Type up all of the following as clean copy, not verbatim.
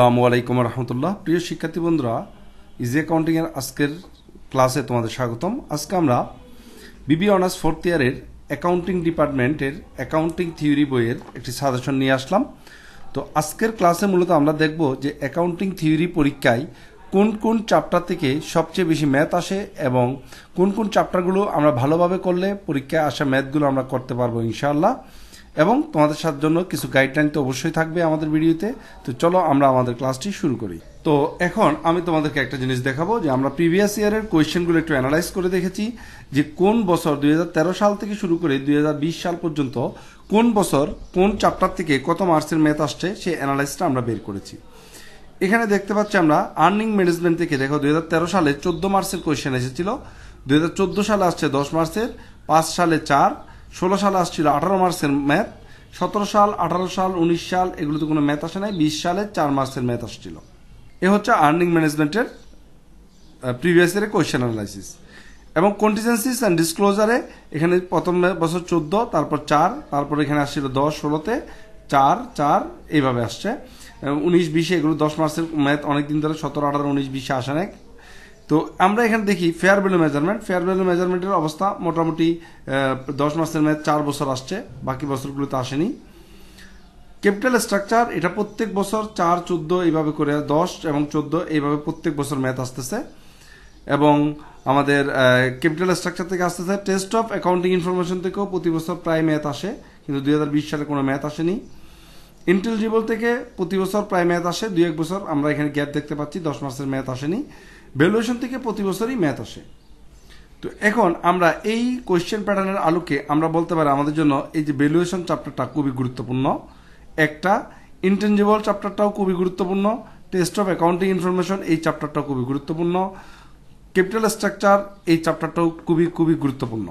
আসসালামু আলাইকুম রহমতুল্লাহ। প্রিয় শিক্ষার্থী বন্ধুরা, ইজি অ্যাকাউন্টিং এর আজকের ক্লাসে তোমাদের স্বাগতম। আজকে আমরা বিবিএ অনার্স ফোর্থ ইয়ারের অ্যাকাউন্টিং ডিপার্টমেন্টের অ্যাকাউন্টিং থিওরি বইয়ের একটি সাজেশন নিয়ে আসলাম। তো আজকের ক্লাসে মূলত আমরা দেখব যে অ্যাকাউন্টিং থিওরি পরীক্ষায় কোন কোন চ্যাপ্টার থেকে সবচেয়ে বেশি ম্যাথ আসে এবং কোন কোন চ্যাপ্টারগুলো আমরা ভালোভাবে করলে পরীক্ষায় আসা ম্যাথগুলো আমরা করতে পারবো ইনশাআল্লাহ। এবং তোমাদের সাথে জন্য কিছু গাইডলাইন তো অবশ্যই থাকবে আমাদের ভিডিওতে। তো চলো আমরা আমাদের ক্লাসটি শুরু করি। তো এখন আমি তোমাদেরকে একটা জিনিস দেখাবো যে আমরা প্রিভিয়াস ইয়ারের কোয়েশ্চেনগুলো একটু অ্যানালাইজ করে দেখেছি যে কোন বছর 2013 সাল থেকে শুরু করে 2020 সাল পর্যন্ত কোন বছর কোন চ্যাপ্টার থেকে কত মার্কসের ম্যাথ আসছে সেই অ্যানালাইসটা আমরা বের করেছি। এখানে দেখতে পাচ্ছি আমরা আর্নিং ম্যানেজমেন্ট থেকে দেখো 2013 সালে 14 মার্কসের কোয়েশ্চেন এসেছিল, 2014 সালে আসছে 10 মার্কসের, 5 সালে 4, 16 সালে আসছিল 18 মার্কসের ম্যাথ, 17 সাল, 18 সাল, 19 সাল এগুলোতে কোনো ম্যাথ আসে নাই, 20 সালে 4 মার্কসের ম্যাথ আসছিল। এ হচ্ছে আর্নিং ম্যানেজমেন্টের প্রিভিয়াস ইয়ারের কোয়েশ্চেন অ্যানালাইসিস। এবং কন্টিজেন্সিস অ্যান্ড ডিসক্লোজারে এখানে প্রথম বছর 14, তারপর 4, তারপর এখানে আসছিল 10, 16তে 4, 4 এইভাবে আসছে। 19, 20 এগুলো 10 মার্কসের ম্যাথ অনেকদিন ধরে 17, 18, 19, 20 আসে নাই। তো আমরা এখানে দেখি fair value measurement. Fair value মেজারমেন্টের অবস্থা মোটামুটি 10 মাসের ম্যাথ 4 বছর আসছে, বাকি বছরগুলোতে আসেনি। ক্যাপিটাল স্ট্রাকচার এটা প্রত্যেক বছর 4, 14 এইভাবে করে 10 এবং 14 এইভাবে প্রত্যেক বছর ম্যাথ আসতেছে। এবং আমাদের ক্যাপিটাল স্ট্রাকচার থেকে আসতেছে। টেস্ট অফ অ্যাকাউন্টিং ইনফরমেশন থেকেও প্রতি বছর প্রায় ম্যাথ আসে, কিন্তু 2020 সালে কোনো ম্যাথ আসেনি। ইন্টেলিজিবল থেকে প্রতি বছর প্রায় ম্যাথ আসে, 2-1 বছর আমরা এখানে গ্যাপ দেখতে পাচ্ছি, 10 মাসের ম্যাথ আসেনি। ভ্যালুয়েশন থেকে প্রতি বছরই ম্যাথ আসে। তো এখন আমরা এই কোয়েশ্চেন প্যাটার্নের আলোকে আমরা বলতে পারি আমাদের জন্য এই যে ভ্যালুয়েশন চ্যাপ্টারটা খুবই গুরুত্বপূর্ণ একটা, ইনটেনজিবল চ্যাপ্টারটাও খুবই গুরুত্বপূর্ণ, টেস্ট অফ অ্যাকাউন্টিং ইনফরমেশন এই চ্যাপ্টারটাও খুবই গুরুত্বপূর্ণ, ক্যাপিটাল স্ট্রাকচার এই চ্যাপ্টারটাও খুবই গুরুত্বপূর্ণ।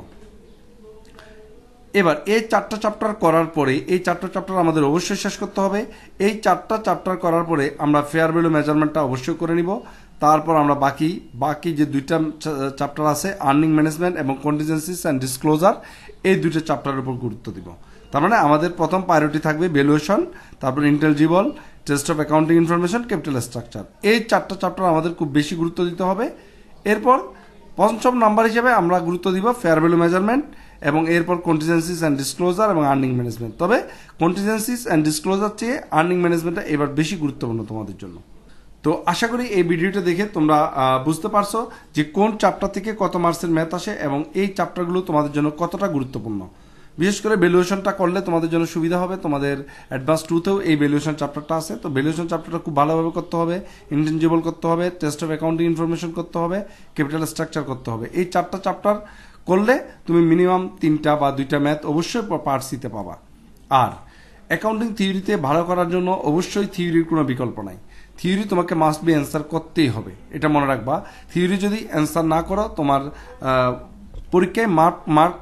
এবার এই 4টা চ্যাপ্টার করার পরে এই 4টা চ্যাপ্টার আমাদের অবশ্যই শেষ করতে হবে। এই 4টা চ্যাপ্টার করার পরে আমরা ফেয়ার ভ্যালু মেজারমেন্টটা অবশ্যই করে নিব। তারপর আমরা বাকি যে 2টা চ্যাপ্টার আছে আর্নিং ম্যানেজমেন্ট এবং কন্টিজেন্সিস অ্যান্ড ডিসক্লোজার এই 2টা চ্যাপ্টারের উপর গুরুত্ব দিব। তার মানে আমাদের প্রথম প্রায়োরিটি থাকবে ভ্যালুয়েশন, তারপর intelligible, test of accounting information, capital structure. এই 4টা চ্যাপ্টার আমাদের খুব বেশি গুরুত্ব দিতে হবে। এরপর পঞ্চম নাম্বার হিসেবে আমরা গুরুত্ব দিব ফেয়ার ভ্যালু মেজারমেন্ট এবং এরপর কন্টিজেন্সিস অ্যান্ড ডিসক্লোজার এবং আর্নিং ম্যানেজমেন্ট। তবে কন্টিজেন্সিস অ্যান্ড ডিসক্লোজার চেয়ে আর্নিং ম্যানেজমেন্টটা এবার বেশি গুরুত্বপূর্ণ তোমাদের জন্য। তো আশা করি এই ভিডিওটা দেখে তোমরা বুঝতে পারছো যে কোন চ্যাপ্টার থেকে কত মার্কসের ম্যাথ আসে এবং এই চ্যাপ্টারগুলো তোমাদের জন্য কতটা গুরুত্বপূর্ণ। বিশেষ করে ভ্যালুয়েশনটা করলে তোমাদের জন্য সুবিধা হবে। তোমাদের অ্যাডভান্স 2তেও এই ভ্যালুয়েশন চ্যাপ্টারটা আছে। তো ভ্যালুয়েশন চ্যাপ্টারটা খুব ভালোভাবে করতে হবে, ইন্টেনজিবল করতে হবে, টেস্ট অফ অ্যাকাউন্টিং ইনফরমেশন করতে হবে, ক্যাপিটাল স্ট্রাকচার করতে হবে। এই 4টা চ্যাপ্টার করলে তুমি মিনিমাম 3টা বা 2টা ম্যাথ অবশ্যই পার্ট সিতে পাবা। আর অ্যাকাউন্টিং থিওরিতে ভালো করার জন্য অবশ্যই থিওরির কোনো বিকল্প নাই। থিওরি তোমাকে মাস্ট বি অ্যান্সার করতেই হবে, এটা মনে রাখবা। থিওরি যদি অ্যান্সার না করো তোমার পরীক্ষায় মার্ক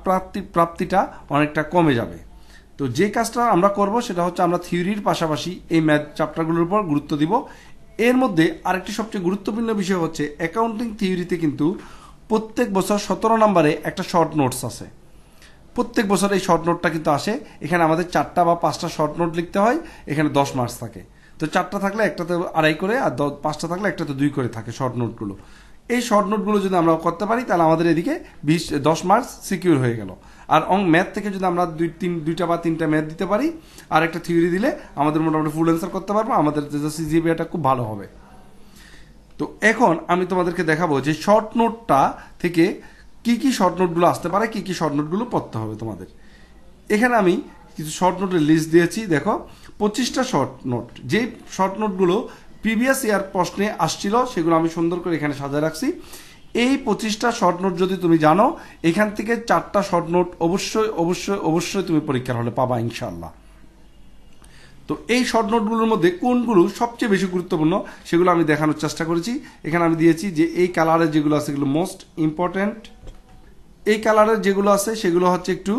প্রাপ্তিটা অনেকটা কমে যাবে। তো যে কাজটা আমরা করব সেটা হচ্ছে আমরা থিওরির পাশাপাশি এই ম্যাথ চ্যাপ্টারগুলোর উপর গুরুত্ব দিব। এর মধ্যে আরেকটি সবচেয়ে গুরুত্বপূর্ণ বিষয় হচ্ছে অ্যাকাউন্টিং থিওরিতে কিন্তু প্রত্যেক বছর 17 নম্বরে একটা শর্ট নোটস আছে। প্রত্যেক বছর এই শর্ট নোটটা কিন্তু আসে। এখানে আমাদের 4টা বা 5টা শর্ট নোট লিখতে হয়, এখানে 10 মার্কস থাকে। তো 4টা থাকলে একটাতে 2.5 করে আর 5টা থাকলে একটাতে 2 করে থাকে শর্ট নোটগুলো। এই শর্ট নোটগুলো যদি আমরা করতে পারি তাহলে আমাদের এদিকে 10 মার্কস সিকিউর হয়ে গেল। আর ম্যাথ থেকে যদি আমরা 2টা বা 3টা ম্যাথ দিতে পারি আর একটা থিওরি দিলে আমাদের মোটামুটি ফুল অ্যান্সার করতে পারবো, আমাদের সিজিপিএটা খুব ভালো হবে। তো এখন আমি তোমাদেরকে দেখাবো যে শর্ট নোটটা থেকে কি শর্ট নোটগুলো আসতে পারে, কি শর্ট নোটগুলো পড়তে হবে তোমাদের। এখানে আমি কিছু শর্ট নোটের লিস্ট দিয়েছি, দেখো 25টা শর্ট নোট। যেই শর্ট নোটগুলো প্রিভিয়াস ইয়ার প্রশ্নে আসছিল সেগুলো আমি সুন্দর করে এখানে সাজায় রাখছি। এই 25টা শর্ট নোট যদি তুমি জানো, এখান থেকে 4টা শর্ট নোট অবশ্যই তুমি পরীক্ষার হলে পাবা ইনশাআল্লাহ। তো এই শর্ট নোটগুলোর মধ্যে কোনগুলো সবচেয়ে বেশি গুরুত্বপূর্ণ সেগুলো আমি দেখানোর চেষ্টা করেছি। এখানে আমি দিয়েছি যে এই কালারের যেগুলো আছে সেগুলো মোস্ট ইম্পর্ট্যান্ট, এই কালারের যেগুলো আছে সেগুলো হচ্ছে একটু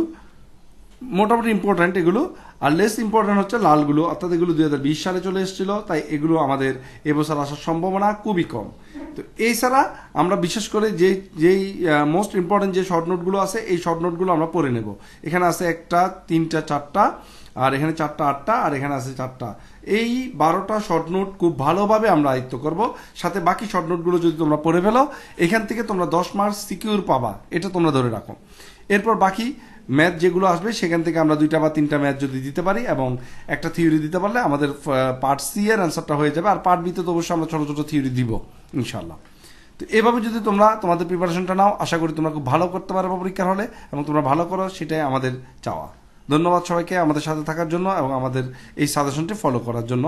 মোটামুটি ইম্পর্ট্যান্ট এগুলো, আর লেস ইম্পর্ট্যান্ট হচ্ছে লালগুলো, অর্থাৎ এগুলো 2020 সালে চলে এসেছিল, তাই এগুলো আমাদের এবছর আসার সম্ভাবনা খুবই কম। তো এছাড়া আমরা বিশেষ করে যেই মোস্ট ইম্পর্ট্যান্ট যে শর্ট নোটগুলো আছে এই শর্ট নোটগুলো আমরা পড়ে নেব। এখানে আছে 1টা, 3টা, 4টা, আর এখানে 4টা, 8টা, আর এখানে আছে 4টা। এই 12টা শর্ট নোট খুব ভালোভাবে আমরা আয়ত্ত করব, সাথে বাকি শর্ট নোটগুলো যদি তোমরা পড়ে ফেলো এখান থেকে তোমরা 10 মার্কস সিকিউর পাবা, এটা তোমরা ধরে রাখো। এরপর বাকি ম্যাথ যেগুলো আসবে সেখান থেকে আমরা 2টা বা 3টা ম্যাথ যদি দিতে পারি এবং একটা থিওরি দিতে পারলে আমাদের পার্ট সি এর অ্যান্সারটা হয়ে যাবে। আর পার্ট বি তে তো অবশ্যই আমরা ছোট ছোট থিওরি দিব ইনশাল্লাহ। তো এভাবে যদি তোমরা তোমাদের প্রিপারেশনটা নাও, আশা করি তোমরা খুব ভালো করতে পারবে পরীক্ষার হলে, এবং তোমরা ভালো করো সেটাই আমাদের চাওয়া। ধন্যবাদ সবাইকে আমাদের সাথে থাকার জন্য এবং আমাদের এই সাজেশনটি ফলো করার জন্য।